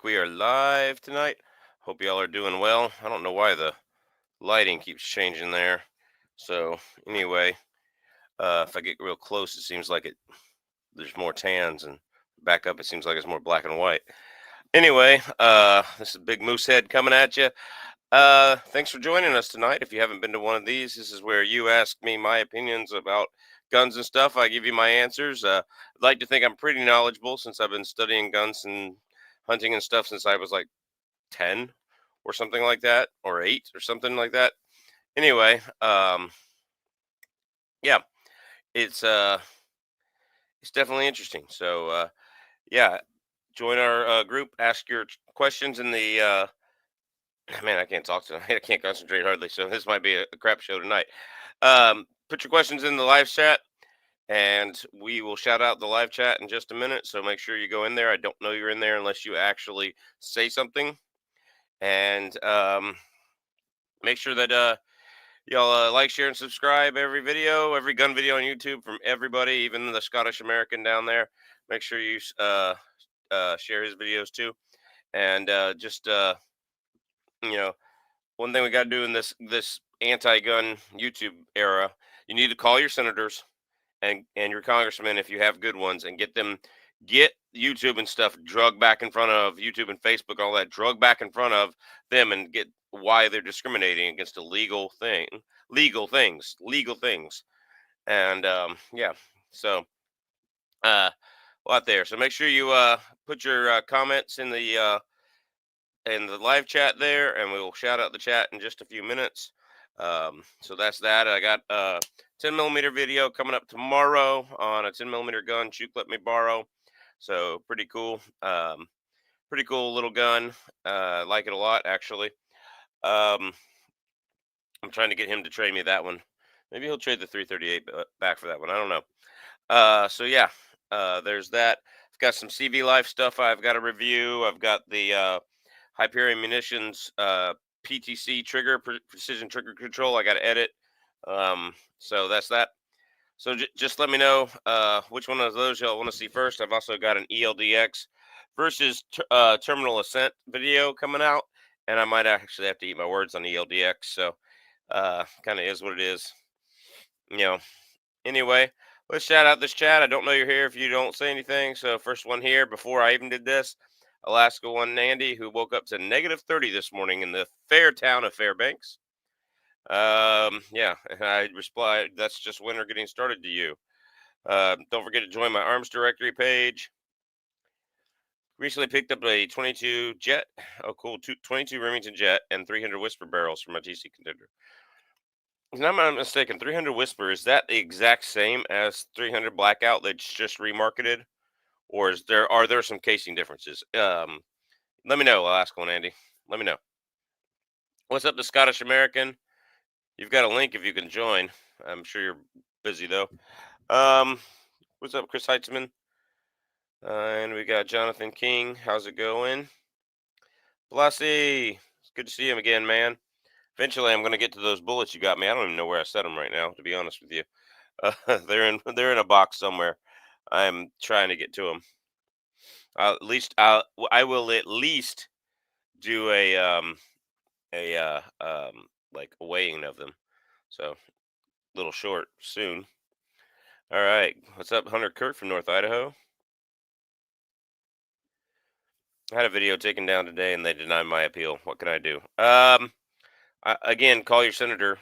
like we are live tonight. Hope y'all are doing well. I don't know why the lighting keeps changing there. So anyway, if I get real close, it seems like there's more tans, and back up, it seems like it's more black and white. Anyway, this is Big Moosehead coming at you. Thanks for joining us tonight. If you haven't been to one of these, this is where you ask me my opinions about guns and stuff. I give you my answers. I'd like to think I'm pretty knowledgeable since I've been studying guns and hunting and stuff since I was like 10 or something like that, or 8 or something like that. Anyway, yeah, it's uh it's definitely interesting. So yeah, join our group, ask your questions in the man, I can't talk tonight. I can't concentrate hardly. So this might be a crap show tonight. Put your questions in the live chat, and we will shout out the live chat in just a minute. So make sure you go in there. I don't know you're in there unless you actually say something. And make sure that y'all like, share, and subscribe every video, every gun video on YouTube from everybody, even the Scottish American down there. Make sure you share his videos too. And just you know, one thing we got to do in this anti-gun YouTube era, you need to call your senators and your congressmen if you have good ones, and get YouTube and stuff drug back in front of YouTube and Facebook, all that drug back in front of them, and get why they're discriminating against a legal things. And yeah, so a lot there. So make sure you put your comments in the live chat there, and we will shout out the chat in just a few minutes. So that's that. I got a 10mm video coming up tomorrow on a 10mm gun Chuck let me borrow. So pretty cool. Pretty cool little gun. I like it a lot, actually. Um, I'm trying to get him to trade me that one. Maybe he'll trade the 338 back for that one. I don't know. So yeah, there's that. I've got some CV Life stuff I've got to review. I've got the Hyperion Munitions PTC precision trigger control I got to edit. So that's that. So just let me know which one of those y'all want to see first. I've also got an ELDX versus Terminal Ascent video coming out, and I might actually have to eat my words on ELDX. So kind of is what it is. You know. Anyway, let's shout out this chat. I don't know you're here if you don't say anything. So first one here before I even did this, Alaska one Nandy, who woke up to -30 this morning in the fair town of Fairbanks. Yeah, and I replied, that's just winter getting started to you. Don't forget to join my arms directory page. Recently picked up a 22 Jet. Oh, cool. 22 Remington Jet and 300 Whisper barrels from my TC contender. If I'm not mistaken, 300 Whisper, is that the exact same as 300 Blackout that's just remarketed? Or are there some casing differences? Let me know. I'll ask one, Andy. Let me know. What's up, the Scottish American? You've got a link if you can join. I'm sure you're busy though. What's up, Chris Heitzman? And we got Jonathan King. How's it going? Blasi, it's good to see him again, man. Eventually, I'm going to get to those bullets you got me. I don't even know where I set them right now, to be honest with you. They're in a box somewhere. I'm trying to get to them. I will at least do like a weighing of them. So little short soon. All right, what's up, Hunter Kurt from North Idaho? I had a video taken down today, and they denied my appeal. What can I do? Again, call your senator.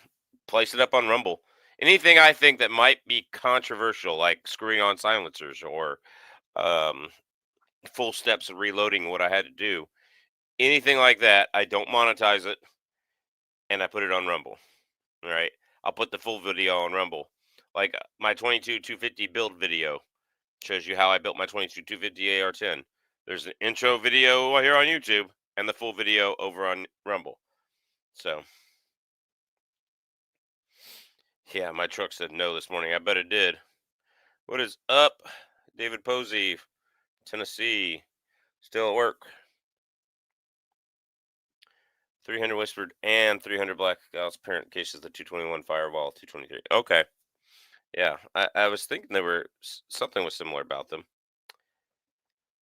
Place it up on Rumble. Anything I think that might be controversial, like screwing on silencers or um, full steps of reloading what I had to do. Anything like that, I don't monetize it, and I put it on Rumble. All right, I'll put the full video on Rumble, like my 22 250 build video shows you how I built my 22 250 AR-10. There's an intro video here on YouTube and the full video over on Rumble. So yeah, my truck said no this morning. I bet it did. What is up, David Posey, Tennessee? Still at work. 300 Whispered and 300 Blackouts parent cases, the 221 Fireball, 223. Okay. Yeah, I was thinking something was similar about them.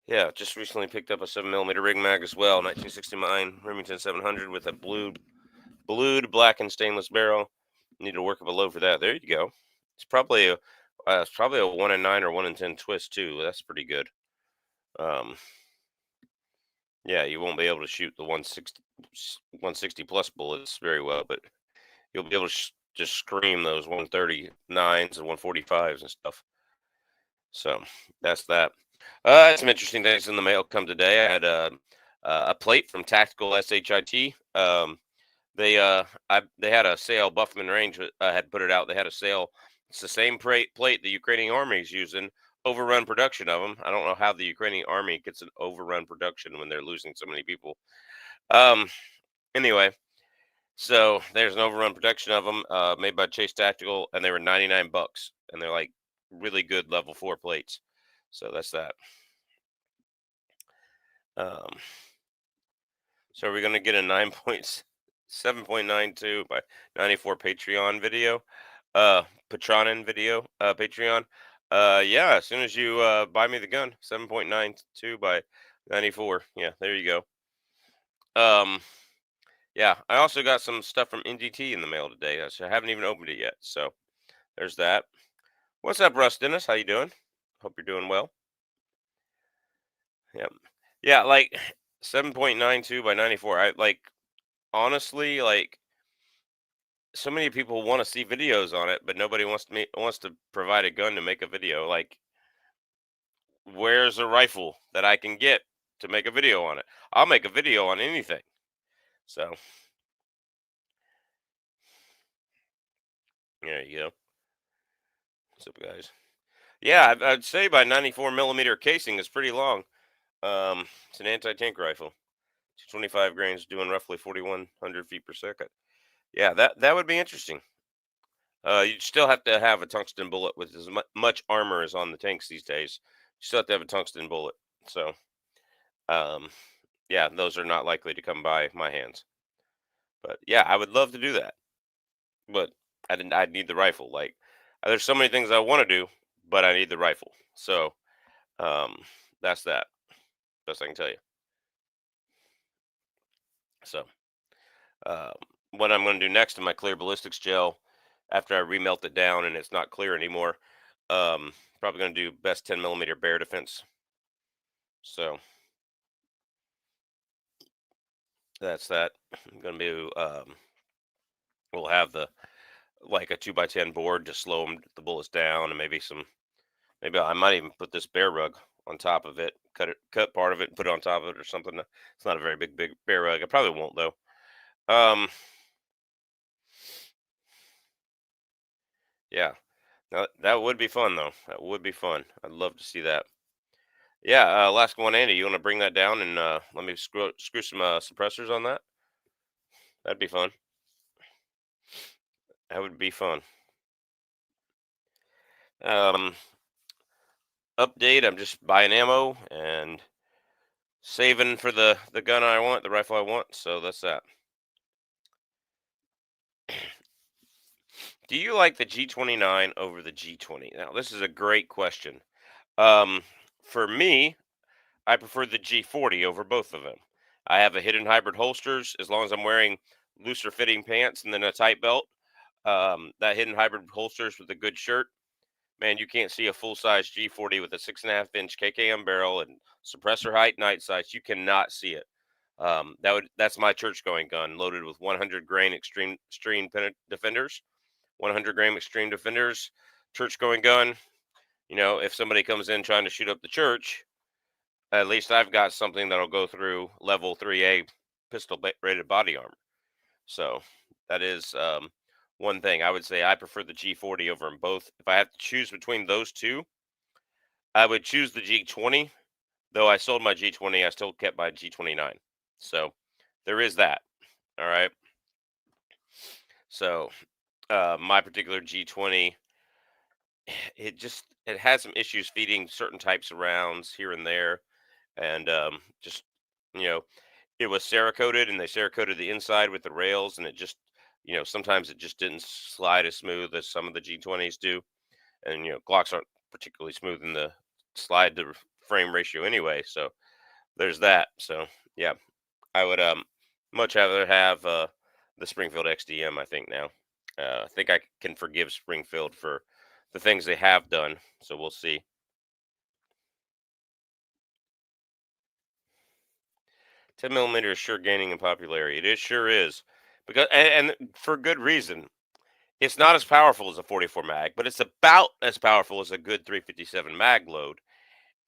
Yeah, just recently picked up a 7mm rig mag as well, 1969 Remington 700 with a blued black and stainless barrel. Need to work up a load for that. There you go. It's probably a 1 in 9 or 1 in 10 twist too. That's pretty good. Um, yeah, you won't be able to shoot the 160 plus bullets very well, but you'll be able to just scream those 139s and 145s and stuff. So that's that. Had some interesting things in the mail come today. I had a plate from Tactical SHIT. They had a sale. Buffman Range had put it out. They had a sale. It's the same plate the Ukrainian army is using. Overrun production of them. I don't know how the Ukrainian army gets an overrun production when they're losing so many people. Um. Anyway, so there's an overrun production of them made by Chase Tactical, and they were $99, and they're like really good level 4 plates. So that's that. Um, so we're gonna get a 7.92 by 94 Patreon video, Patronin video, Patreon. Yeah, as soon as you buy me the gun, 7.92 by 94. Yeah, there you go. Yeah, I also got some stuff from NDT in the mail today. So I haven't even opened it yet. So there's that. What's up, Russ Dennis? How you doing? Hope you're doing well. Yeah, yeah, like 7.92 by 94. I like honestly like so many people want to see videos on it, but nobody wants to provide a gun to make a video. Like, where's a rifle that I can get to make a video on it? I'll make a video on anything. So there you go. What's up, guys? Yeah, I'd say by 94 millimeter casing is pretty long. It's an anti-tank rifle. 25 grains, doing roughly 4,100 feet per second. Yeah, that would be interesting. You'd still have to have a tungsten bullet with as much armor as on the tanks these days. You still have to have a tungsten bullet. So, um, yeah, those are not likely to come by my hands. But yeah, I would love to do that. But I'd need the rifle. Like, there's so many things I want to do, but I need the rifle. So, um, that's that. Best I can tell you. So, um, what I'm going to do next in my clear ballistics gel, after I remelt it down and it's not clear anymore, probably going to do best 10 millimeter bear defense. So that's that. I'm going to be, we'll have the like a 2x10 board to slow the bullets down, and maybe I might even put this bear rug on top of it, cut part of it and put it on top of it or something. It's not a very big bear rug. I probably won't though. Um, yeah, that would be fun though. That would be fun. I'd love to see that. Yeah, last one, Andy. You want to bring that down and let me screw some suppressors on that? That'd be fun. That would be fun. Um, Update. I'm just buying ammo and saving for the gun I want, the rifle I want. So that's that. Do you like the G29 over the G20? Now, this is a great question. Um, for me, I prefer the G40 over both of them. I have a hidden hybrid holsters as long as I'm wearing looser fitting pants and then a tight belt. That hidden hybrid holsters with a good shirt. Man, you can't see a full size G40 with a 6.5-inch KKM barrel and suppressor height, night sights. You cannot see it. That's my church going gun, loaded with 100 grain extreme defenders, 100 grain extreme defenders, church going gun. You know, if somebody comes in trying to shoot up the church, at least I've got something that'll go through level 3A pistol rated body armor. So that is one thing I would say. I prefer the G40 over them both. If I have to choose between those two, I would choose the G20. Though I sold my G20, I still kept my G29. So there is that. All right. So my particular G20, it has some issues feeding certain types of rounds here and there, and just you know, it was Cerakoted, and they Cerakoted the inside with the rails, and it just sometimes it just didn't slide as smooth as some of the G20s do, and Glocks aren't particularly smooth in the slide to frame ratio anyway. So there's that. So yeah, I would much rather have the Springfield XDM. I think now. I think I can forgive Springfield for the things they have done. So we'll see. 10 millimeter is sure gaining in popularity. It is sure is because and for good reason. It's not as powerful as a 44 mag, but it's about as powerful as a good 357 mag load.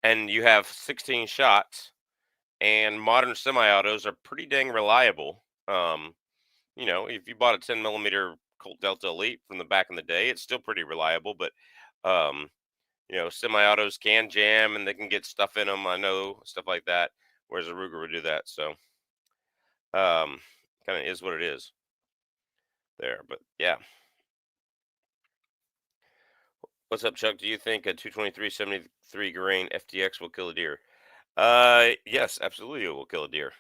And you have 16 shots, and modern semi-autos are pretty dang reliable. If you bought a 10 millimeter Colt Delta Elite from the back in the day, it's still pretty reliable. But um, semi-autos can jam and they can get stuff in them. I know stuff like that. Whereas a Ruger would do that. So kind of is what it is there. But yeah. What's up, Chuck? Do you think a 223 73 grain FTX will kill a deer? Yes, absolutely, it will kill a deer.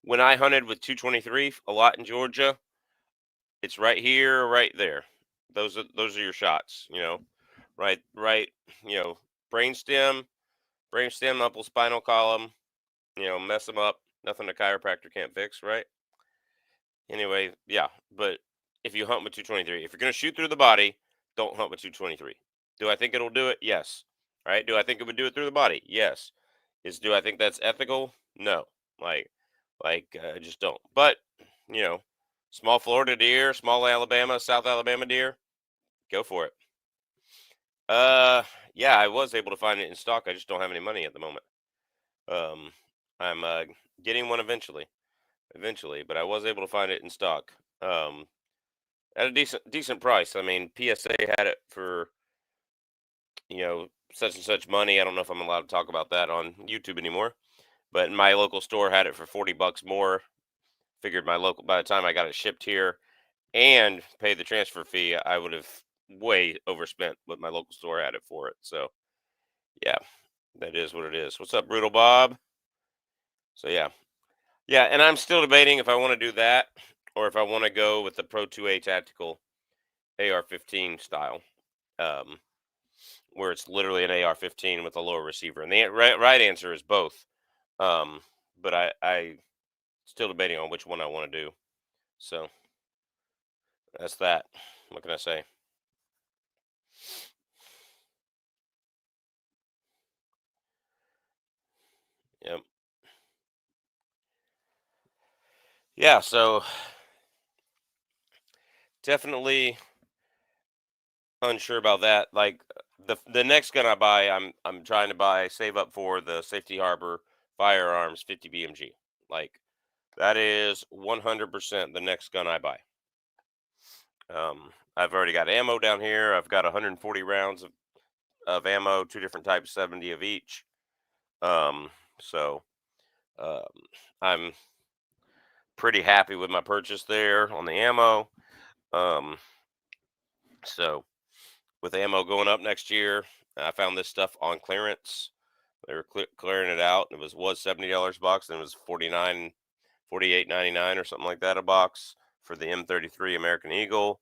When I hunted with 223 a lot in Georgia, it's right here, right there. Those are your shots. Right. You know, brainstem, brainstem, upper spinal column. Mess them up. Nothing a chiropractor can't fix, right? Anyway, yeah. But if you hunt with 223, if you're gonna shoot through the body, don't hunt with 223. Do I think it'll do it? Yes. All right. Do I think it would do it through the body? Yes. Do I think that's ethical? No. Like, I just don't. But you know, small Florida deer, small Alabama, South Alabama deer, go for it. Yeah, I was able to find it in stock. I just don't have any money at the moment. Um, I'm getting one eventually, but I was able to find it in stock. At a decent price. I mean, PSA had it for such and such money. I don't know if I'm allowed to talk about that on YouTube anymore, but my local store had it for $40 more. Figured by the time I got it shipped here and paid the transfer fee, I would have way overspent what my local store had it for it. So yeah, that is what it is. What's up, Brutal Bob? So yeah, and I'm still debating if I want to do that or if I want to go with the Pro 2A Tactical AR-15 style. Where it's literally an AR-15 with a lower receiver. And the right answer is both. Um, but I still debating on which one I want to do. So that's that. What can I say? Yep. Yeah. So definitely unsure about that. Like the next gun I buy, I'm trying to save up for the Safety Harbor firearms 50 BMG. Like that is 100% the next gun I buy. I've already got ammo down here. I've got 140 rounds of ammo, two different types, 70 of each. So um, I'm pretty happy with my purchase there on the ammo. Um, so with ammo going up next year, I found this stuff on clearance. They were clearing it out. It was $70 a box, and it was 48.99 or something like that a box for the M33 American Eagle.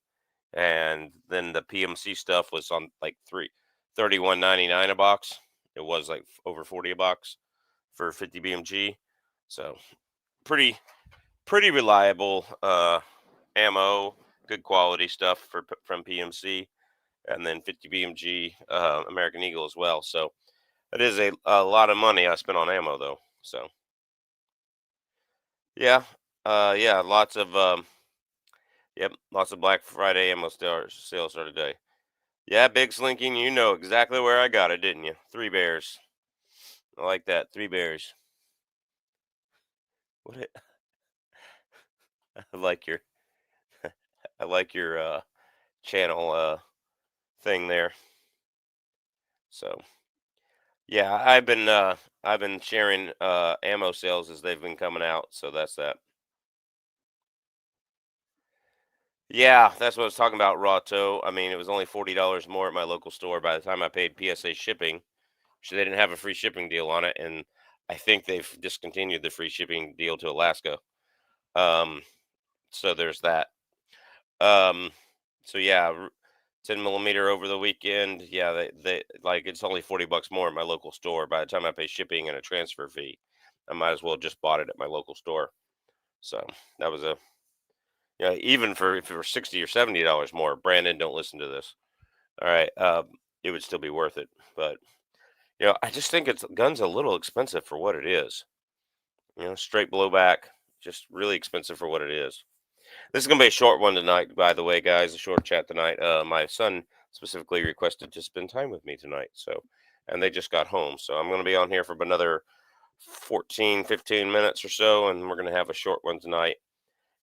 And then the PMC stuff was on like 31.99 a box. It was like over 40 a box for 50 BMG. So pretty reliable ammo, good quality stuff from PMC, and then 50 BMG American Eagle as well. So it is a lot of money I spent on ammo though. So yeah, lots of Black Friday ammo sales start today. Yeah, Big Slinking, you know exactly where I got it, didn't you? Three Bears. I like that. Three Bears. What it, I like your I like your channel thing there. So yeah, I've been sharing ammo sales as they've been coming out, so that's that. Yeah, that's what I was talking about, raw toe. I mean, it was only $40 more at my local store by the time I paid PSA shipping. So they didn't have a free shipping deal on it, and I think they've discontinued the free shipping deal to Alaska. Um, so there's that. Um, so yeah, 10 millimeter over the weekend. Yeah, they like it's only $40 more at my local store. By the time I pay shipping and a transfer fee, I might as well just bought it at my local store. So that was a yeah. Even for if it were $60 or $70 more, Brandon, don't listen to this. All right, it would still be worth it. But I just think it's guns a little expensive for what it is. Straight blowback, just really expensive for what it is. This is gonna be a short one tonight, by the way, guys. A short chat tonight. My son specifically requested to spend time with me tonight, and they just got home, so I'm gonna be on here for another 14, 15 minutes or so, and we're gonna have a short one tonight.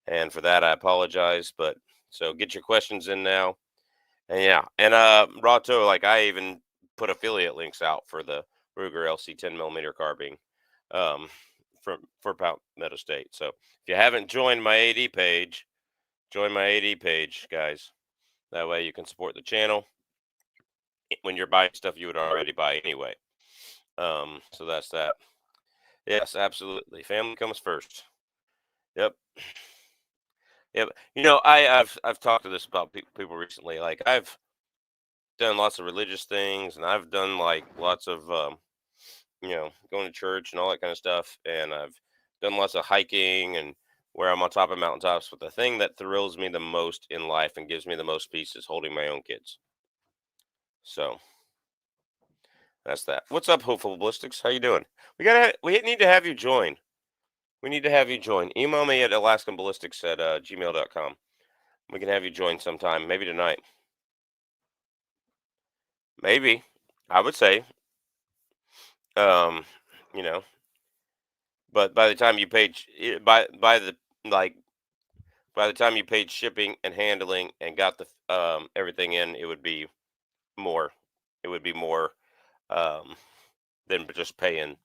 And for that, I apologize, but so get your questions in now. And yeah, and Rato, like I even put affiliate links out for the Ruger LC 10 millimeter carbine, um, for Palmetto State. So if you haven't joined my AD page, join my AD page, guys. That way you can support the channel when you're buying stuff you would already buy anyway. So that's that. Yes, absolutely. Family comes first. Yep. Yep. I've talked to this about people recently. Like I've done lots of religious things, and I've done like lots of going to church and all that kind of stuff, and I've done lots of hiking and where I'm on top of mountaintops. But the thing that thrills me the most in life and gives me the most peace is holding my own kids. So that's that. What's up, Hopeful Ballistics? How you doing? We need to have you join. We need to have you join. Email me at alaskanballistics at gmail.com. We can have you join sometime, maybe tonight. Maybe. I would say. Um, you know, but by the time you paid like by the time you paid shipping and handling and got the everything in, it would be more. It would be more um than just paying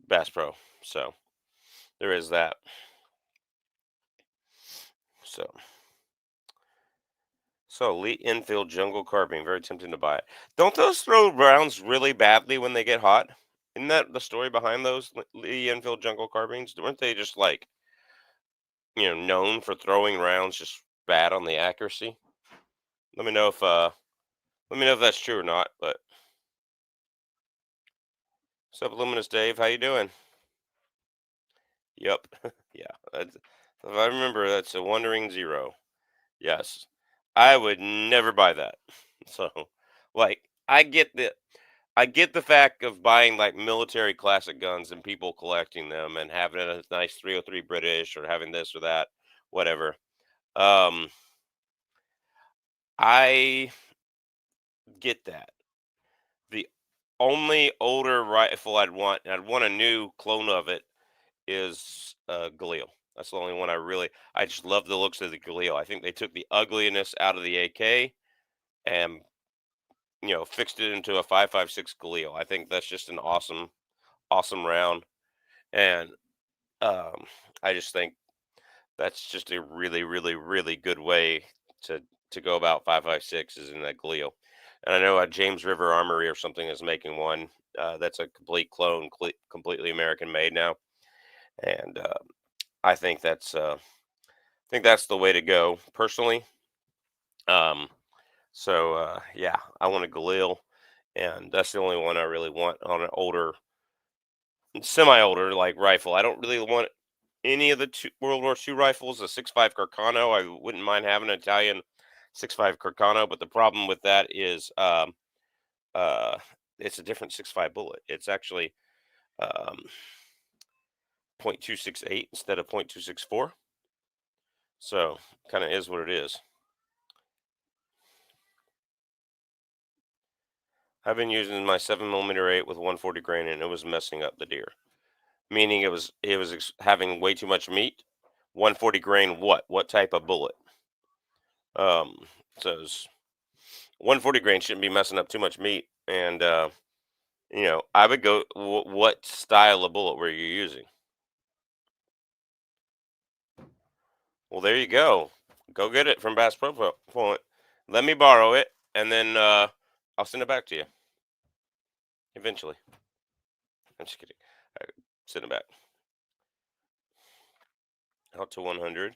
Bass Pro. So there is that. So Lee Enfield Jungle Carbine, very tempting to buy it. Don't those throw rounds really badly when they get hot? Isn't that the story behind those Lee Enfield Jungle Carbines? Weren't they just like known for throwing rounds just bad on the accuracy? Let me know if that's true or not. But what's up, Luminous Dave? How you doing? Yep, yeah. If I remember, that's a wandering zero. Yes, I would never buy that. So, like, I get the fact of buying like military classic guns and people collecting them and having a nice 303 British or having this or that, whatever. Um, I get that. The only older rifle and I'd want a new clone of it, is Galil. That's the only one I just love the looks of the Galil. I think they took the ugliness out of the AK and fixed it into a 5.56 Galil. I think that's just an awesome round, and um, I just think that's just a really, really, really good way to go about 5.56 is in that Galil. And I know James River Armory or something is making one that's a complete clone, completely American made now, and I think that's the way to go personally. Um, yeah, I want a Galil, and that's the only one I really want on an older, semi-older like rifle. I don't really want any of the World War II rifles. A 6.5 Carcano, I wouldn't mind having an Italian 6.5 Carcano, but the problem with that is uh, it's a different 6.5 bullet. It's actually um, .268 instead of .264. So kind of is what it is. I've been using my 7 millimeter 8 with 140 grain, and it was messing up the deer. Meaning it was having way too much meat. 140 grain, what? What type of bullet? Um, so 140 grain shouldn't be messing up too much meat. And I would go. What style of bullet were you using? Well, there you go. Go get it from Bass Pro Point. Let me borrow it, and then I'll send it back to you eventually. I'm just kidding. Send it back out to 100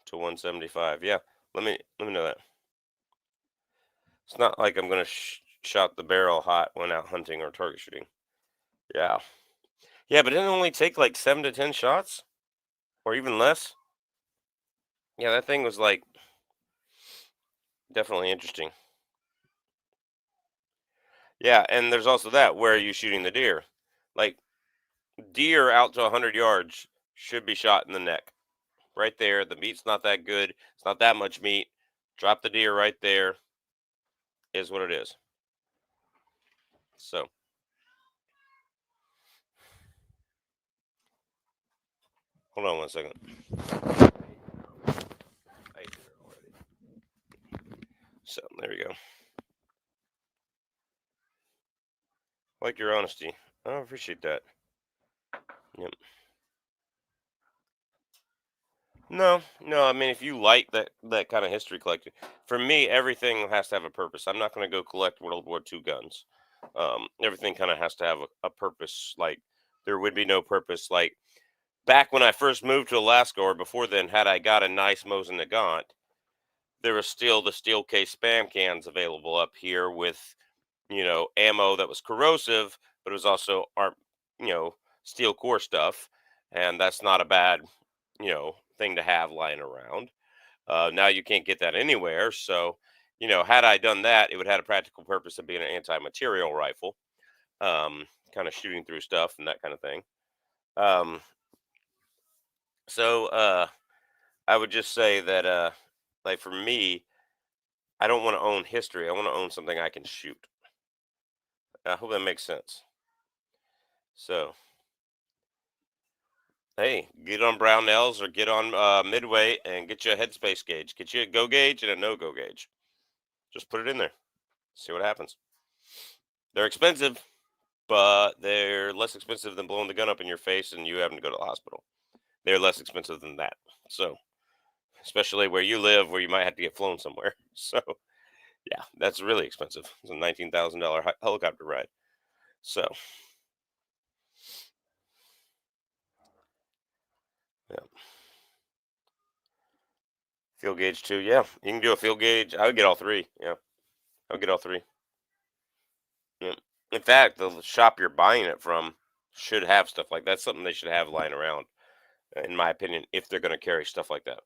to 175. Yeah, let me know that. It's not like I'm gonna shot the barrel hot when out hunting or target shooting. Yeah, yeah, but it didn't only take like 7 to 10 shots, or even less. Yeah, that thing was like definitely interesting. Yeah, and there's also that. Where are you shooting the deer? Like deer out to 100 yards should be shot in the neck. Right there. The meat's not that good. It's not that much meat. Drop the deer right there. Is what it is. So hold on one second. So there we go. Like your honesty. I appreciate that. Yep. No, no. I mean, if you like that kind of history collecting, for me, everything has to have a purpose. I'm not going to go collect World War II guns. Everything kind of has to have a purpose. Like there would be no purpose. Like back when I first moved to Alaska, or before then, had I got a nice Mosin Nagant, there was still the steel case spam cans available up here with ammo that was corrosive, but it was also you know, steel core stuff, and that's not a bad, thing to have lying around. Now you can't get that anywhere, so had I done that, it would have had a practical purpose of being an anti-material rifle, kind of shooting through stuff and that kind of thing. Um, so I would just say that, like for me, I don't want to own history. I want to own something I can shoot. I hope that makes sense. So. Hey, get on Brownells or get on Midway and get you a headspace gauge. Get you a go gauge and a no go gauge. Just put it in there. See what happens. They're expensive, but they're less expensive than blowing the gun up in your face and you having to go to the hospital. They're less expensive than that. So, especially where you live, where you might have to get flown somewhere. So, yeah, that's really expensive. It's a $19,000 helicopter ride. So, yeah, field gauge too. Yeah, you can do a field gauge. I would get all three. Yeah, I would get all three. Yeah. In fact, the shop you're buying it from should have stuff like that's something they should have lying around, in my opinion, if they're going to carry stuff like that.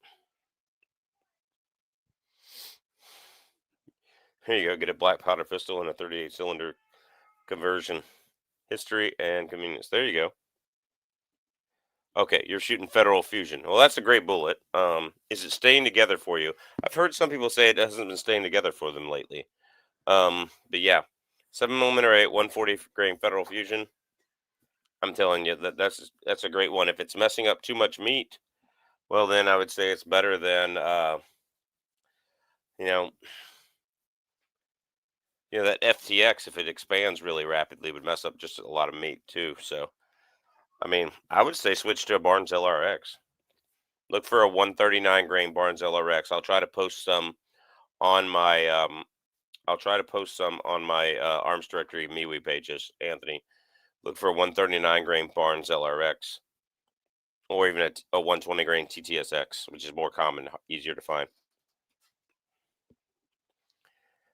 Here you go, get a black powder pistol and a 38 cylinder conversion. History and convenience. There you go. Okay, you're shooting Federal Fusion. Well, that's a great bullet. Is it staying together for you? I've heard some people say it hasn't been staying together for them lately. But yeah, 7 millimeter 8, 140 grain Federal Fusion. I'm telling you that's a great one. If it's messing up too much meat, well, then I would say it's better than you know, that FTX, if it expands really rapidly, would mess up just a lot of meat too. So, I mean, I would say switch to a Barnes LRX. Look for a 139 grain Barnes LRX. On my I'll try to post some on my Arms Directory MeWe pages, Anthony. Look for a 139 grain Barnes LRX, or even a 120 grain TTSX, which is more common, easier to find.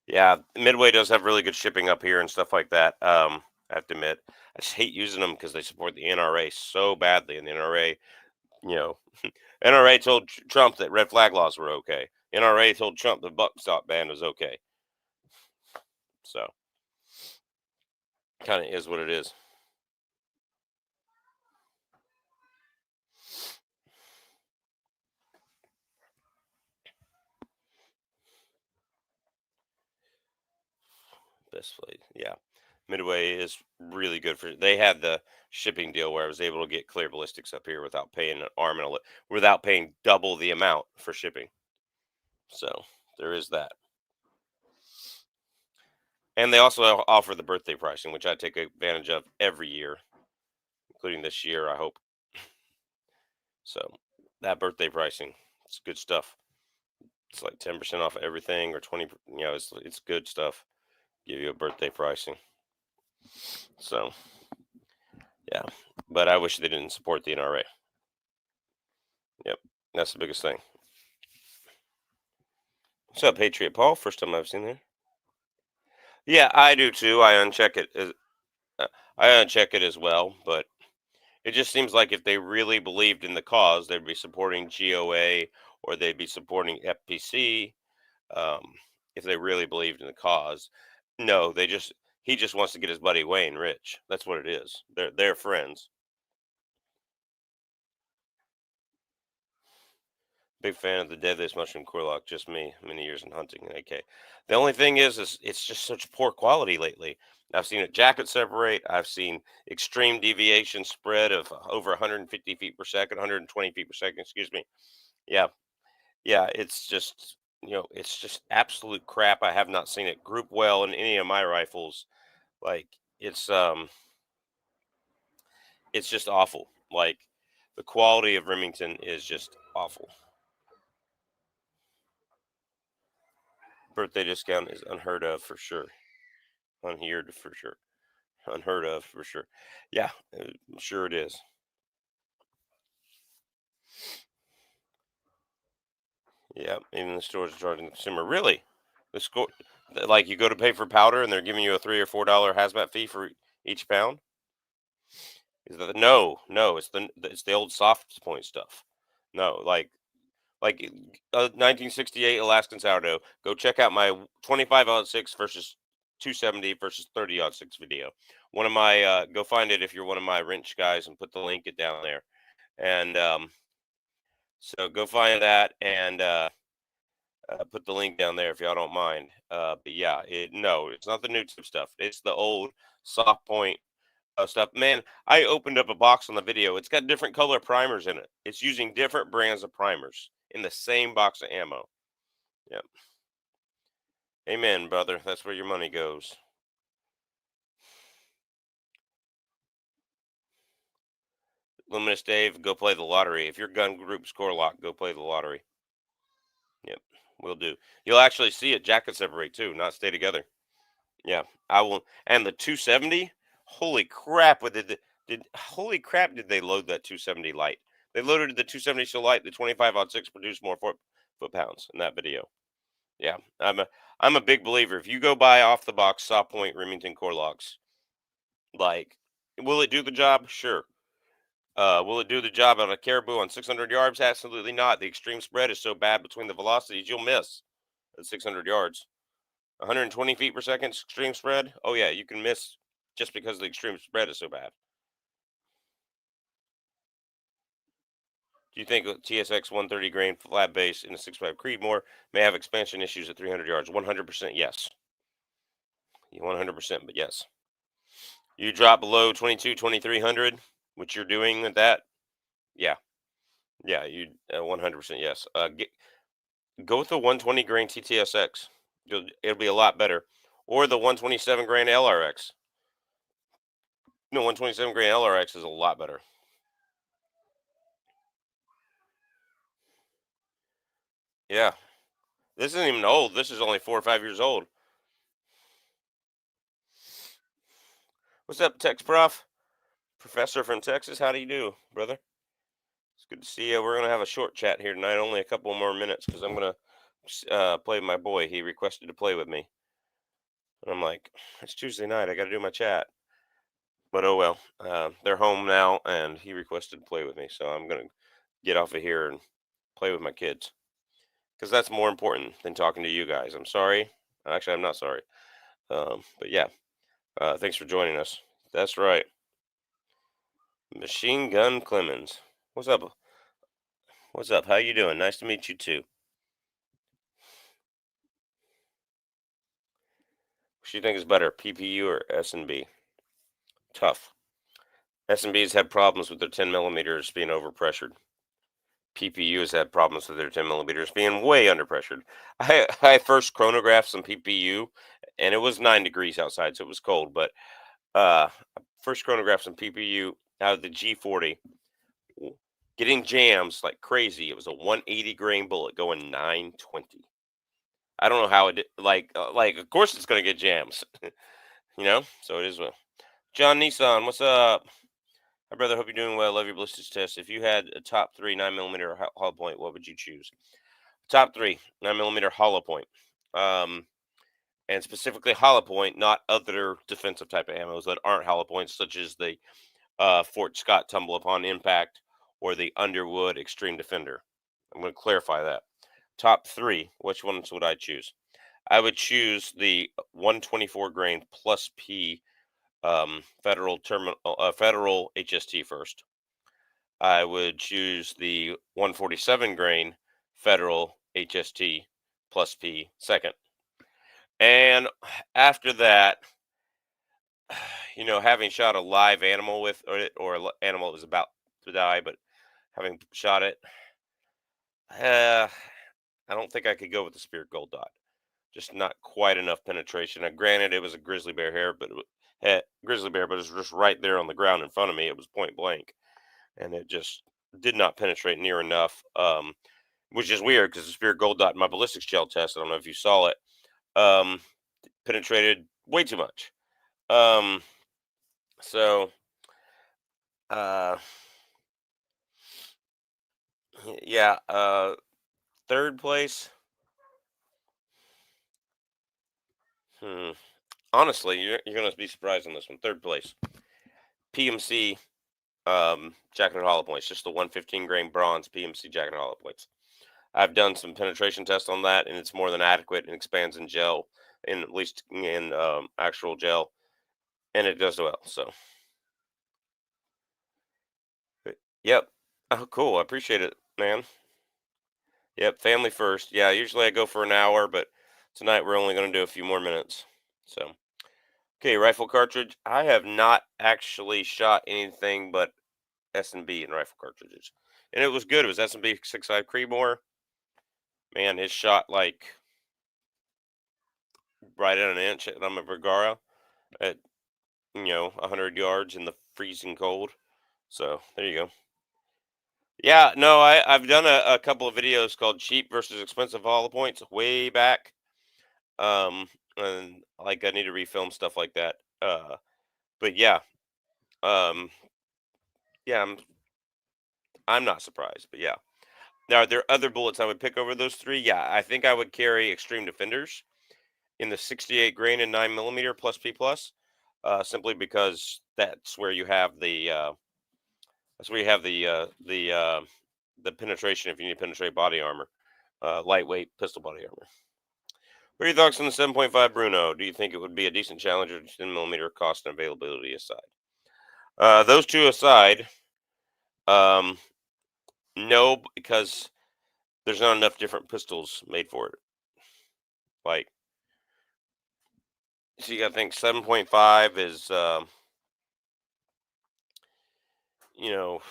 Yeah, Midway does have really good shipping up here and stuff like that. I have to admit, I just hate using them because they support the NRA so badly, and the NRA, you know, NRA told Trump that red flag laws were okay. NRA told Trump the buckshot ban was okay. So, kind of is what it is. Best place, yeah. Midway is really good for. They had the shipping deal where I was able to get clear ballistics up here without paying an arm and without paying double the amount for shipping. So there is that. And they also offer the birthday pricing, which I take advantage of every year, including this year, I hope. So that birthday pricing, it's good stuff. It's like 10% off everything, or 20, it's good stuff. Give you a birthday pricing. So, yeah. But I wish they didn't support the NRA. Yep. That's the biggest thing. What's up, Patriot Paul? First time I've seen there. Yeah, I do too. Uh, I uncheck it as well, but it just seems like if they really believed in the cause, they'd be supporting GOA or they'd be supporting FPC. Um, if they really believed in the cause, no, he just wants to get his buddy Wayne rich. That's what it is. They're friends. Big fan of the deadliest mushroom corlock. Just me. Many years in hunting. Okay. The only thing is it's just such poor quality lately. I've seen a jacket separate. I've seen extreme deviation spread of over 150 feet per second, 120 feet per second. Excuse me. Yeah, yeah. It's just it's just absolute crap. I have not seen it group well in any of my rifles. Like it's um, it's just awful. Like the quality of Remington is just awful. Birthday discount is unheard of for sure. Unheard for sure. Unheard of for sure. Yeah, sure it is. Yeah, even the stores are charging the consumer. Really? The score, like you go to pay for powder and they're giving you a $3 or $4 hazmat fee for each pound? Is that no? It's the old soft point stuff. No, like 1968 Alaskan sourdough. Go check out my 25-06 versus 270 versus 30-06 video. One of my go find it if you're one of my wrench guys and put the link it down there. And so go find that and put the link down there if y'all don't mind. But yeah, no, it's not the new tip stuff. It's the old soft point stuff. Man, I opened up a box on the video. It's got different color primers in it. It's using different brands of primers in the same box of ammo. Yeah. Amen, brother. That's where your money goes. Luminous Dave, go play the lottery. If your gun group score lock, go play the lottery. Yep, will do. You'll actually see it jacket separate too, not stay together. Yeah, I will. And the 270, holy crap! Holy crap? Did they load that 270 light? They loaded the 270 so light. The 25-06 produced more foot pounds in that video. Yeah, I'm a big believer. If you go buy off the box saw point Remington core locks, like, will it do the job? Sure. Will it do the job on a caribou on 600 yards? Absolutely not. The extreme spread is so bad between the velocities, you'll miss at 600 yards. 120 feet per second extreme spread. Oh yeah, you can miss just because the extreme spread is so bad. Do you think a TSX 130 grain flat base in a 6.5 Creedmoor may have expansion issues at 300 yards? 100% yes. 100%, but yes. You drop below 2300, which you're doing at that. Yeah, yeah, you 100% yes. Go with the 120 grain TTSX. It'll be a lot better, or the 127 grain LRX. No, 127 grain LRX is a lot better. Yeah, this isn't even old. This is only 4 or 5 years old. What's up, Tex Prof? Professor from Texas. How do you do, brother? It's good to see you. We're gonna have a short chat here tonight, only a couple more minutes, because I'm gonna play with my boy. He requested to play with me, and I'm like, it's Tuesday night. I got to do my chat. But oh well. They're home now, and he requested to play with me, so I'm gonna get off of here and play with my kids, because that's more important than talking to you guys. I'm sorry. Actually, I'm not sorry. But yeah. Thanks for joining us. That's right. Machine Gun Clemens. What's up? What's up? How you doing? Nice to meet you too. What do you think is better, PPU or S&B? Tough. S&Bs had problems with their 10 millimeters being overpressured. PPU has had problems with their 10 millimeters being way underpressured. I first chronographed some PPU, and it was 9 degrees outside, so it was cold. But uh, first chronographed some PPU out of the G40, getting jams like crazy. It was a 180 grain bullet going 920. I don't know how it like. Of course, it's gonna get jams, So it is well. John Nissan, what's up? My brother, hope you're doing well. Love your ballistics test. If you had a top three 9 millimeter hollow point, what would you choose? Top three 9 millimeter hollow point. Um, and specifically hollow point, not other defensive type of ammos that aren't hollow points, such as the Fort Scott Tumble Upon Impact or the Underwood Extreme Defender. I'm going to clarify that. Top three, which ones would I choose? I would choose the 124 grain plus P federal HST first. I would choose the 147 grain federal HST plus P second. And after that, having shot a live animal with or animal that was about to die, but having shot it, I don't think I could go with the Spirit Gold Dot. Just not quite enough penetration. Now, granted, it was a grizzly bear hair, but grizzly bear, but it was just right there on the ground in front of me. It was point blank, and it just did not penetrate near enough. Which is weird because the Spirit Gold Dot in my ballistics gel test, I don't know if you saw it, um, penetrated way too much. So, uh, yeah, third place. Hmm. Honestly, you're gonna be surprised on this one. Third place, PMC jacketed hollow points, just the 115 grain bronze PMC jacketed hollow points. I've done some penetration tests on that, and it's more than adequate and expands in gel, in at least in actual gel, and it does well. So, yep. Oh, cool. I appreciate it, man. Yep. Family first. Yeah. Usually I go for an hour, but tonight we're only going to do a few more minutes. So, okay, rifle cartridge. I have not actually shot anything but S&B in rifle cartridges, and it was good. It was S&B 6.5 Creedmoor. Man, it shot like right at an inch, and I'm a Vergara at 100 yards in the freezing cold. So there you go. Yeah, no, I've done a couple of videos called cheap versus expensive hollow points way back. And like I need to refilm stuff like that. But yeah, um, yeah, I'm not surprised. But yeah, now are there other bullets I would pick over those three? Yeah, I think I would carry Extreme Defenders in the 68 grain and 9 millimeter plus P plus, simply because that's where you have the penetration if you need to penetrate body armor, lightweight pistol body armor. What are your thoughts on the 7.5 Bruno? Do you think it would be a decent challenger to 10 millimeter cost and availability aside? Those two aside, um, no, because there's not enough different pistols made for it. Like, so you got to think 7.5 is, you know,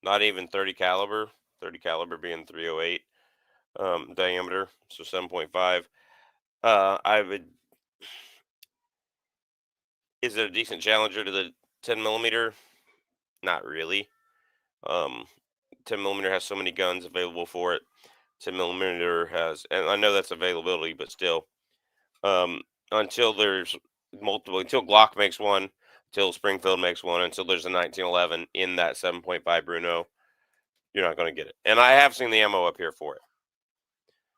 not even 30 caliber. 30 caliber being 308 diameter, so 7.5. I would. Is it a decent challenger to the 10 millimeter? Not really. Um, 10 millimeter has so many guns available for it. 10 millimeter has, and I know that's availability, but still, until there's until Glock makes one, until Springfield makes one, until there's a 1911 in that 7.5 Bruno, you're not going to get it. And I have seen the ammo up here for it.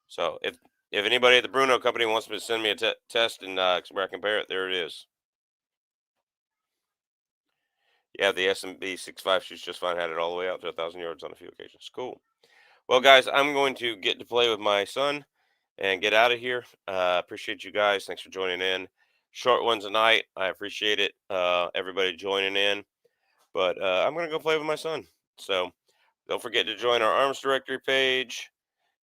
So if anybody at the Bruno company wants me to send me a test and where I compare it, there it is. Yeah, the S&B 6.5 shoots just fine. Had it all the way out to 1,000 yards on a few occasions. Cool. Well, guys, I'm going to get to play with my son and get out of here. Appreciate you guys. Thanks for joining in. Short ones tonight. I appreciate it. Everybody joining in. But I'm going to go play with my son. So don't forget to join our arms directory page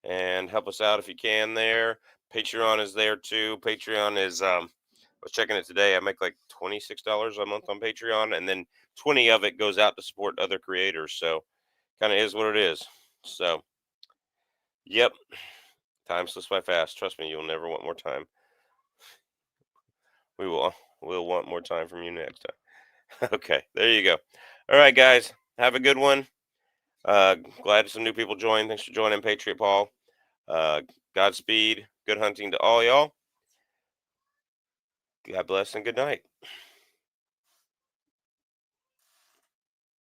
and help us out if you can there. Patreon is there too. Patreon is I was checking it today. I make like $26 a month on Patreon, and then 20 of it goes out to support other creators. So kind of is what it is. So yep. Time slips by fast. Trust me, you'll never want more time. We'll want more time from you next time. Okay, there you go. All right, guys. Have a good one. Glad some new people joined. Thanks for joining, Patriot Paul. Godspeed. Good hunting to all y'all. God bless and good night.